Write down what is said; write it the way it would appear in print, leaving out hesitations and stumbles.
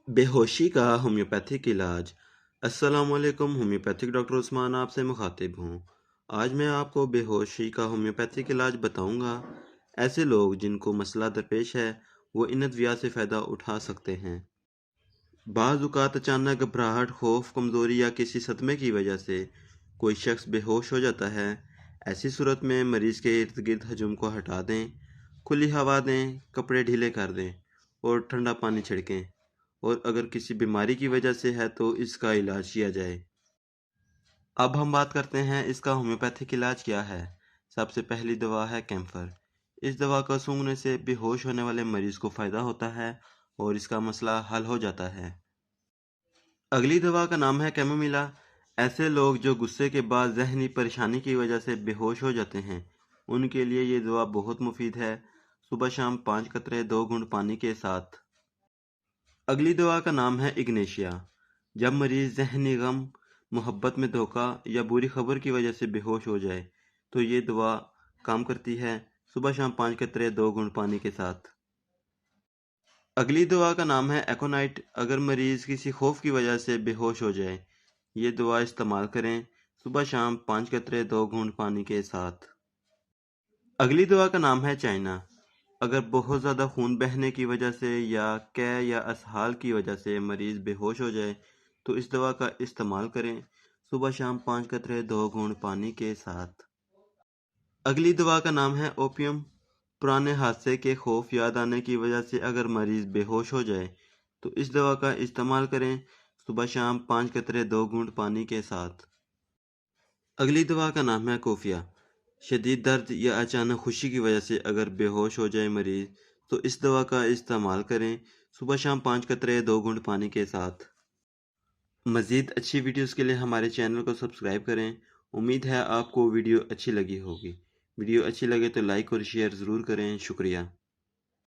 बेहोशी का होम्योपैथिक इलाज। अस्सलामुअलैकुम, होम्योपैथिक डॉक्टर उस्मान आपसे मुखातिब हूँ। आज मैं आपको बेहोशी का होम्योपैथिक इलाज बताऊँगा। ऐसे लोग जिनको मसला दरपेश है वो इन अद्विया से फ़ायदा उठा सकते हैं। बाज़ औक़ात अचानक घबराहट, खौफ, कमज़ोरी या किसी सदमे की वजह से कोई शख्स बेहोश हो जाता है। ऐसी सूरत में मरीज़ के इर्द गिर्द हजूम को हटा दें, खुली हवा दें, कपड़े ढीले कर दें और ठंडा पानी छिड़कें। और अगर किसी बीमारी की वजह से है तो इसका इलाज किया जाए। अब हम बात करते हैं इसका होम्योपैथिक इलाज क्या है। सबसे पहली दवा है कैम्फर। इस दवा का सूंघने से बेहोश होने वाले मरीज को फ़ायदा होता है और इसका मसला हल हो जाता है। अगली दवा का नाम है कैमोमिला। ऐसे लोग जो गुस्से के बाद जहनी परेशानी की वजह से बेहोश हो जाते हैं, उनके लिए ये दवा बहुत मुफीद है। सुबह शाम 5 कतरे 2 घूंट पानी के साथ। अगली दवा का नाम है इग्नेशिया। जब मरीज ज़हनी गम, मोहब्बत में धोखा या बुरी खबर की वजह से बेहोश हो जाए तो ये दवा काम करती है। सुबह शाम 5 कतरे 2 घूंट पानी के साथ। अगली दवा का नाम है एकोनाइट। अगर मरीज किसी खौफ की वजह से बेहोश हो जाए, ये दवा इस्तेमाल करें। सुबह शाम 5 कतरे 2 घूंट पानी के साथ। अगली दवा का नाम है चाइना। अगर बहुत ज़्यादा खून बहने की वजह से या कै या असहाल की वजह से मरीज़ बेहोश हो जाए तो इस दवा का इस्तेमाल करें। सुबह शाम 5 कतरे 2 घूंट पानी के साथ। अगली दवा का नाम है ओपियम। पुराने हादसे के खौफ याद आने की वजह से अगर मरीज़ बेहोश हो जाए तो इस दवा का इस्तेमाल करें। सुबह शाम 5 कतरे 2 घूंट पानी के साथ। अगली दवा का नाम है कोफिया। शदीद दर्द या अचानक खुशी की वजह से अगर बेहोश हो जाए मरीज तो इस दवा का इस्तेमाल करें। सुबह शाम 5 कतरे 2 घूंट पानी के साथ। मज़ीद अच्छी वीडियोस के लिए हमारे चैनल को सब्सक्राइब करें। उम्मीद है आपको वीडियो अच्छी लगी होगी। वीडियो अच्छी लगे तो लाइक और शेयर ज़रूर करें। शुक्रिया।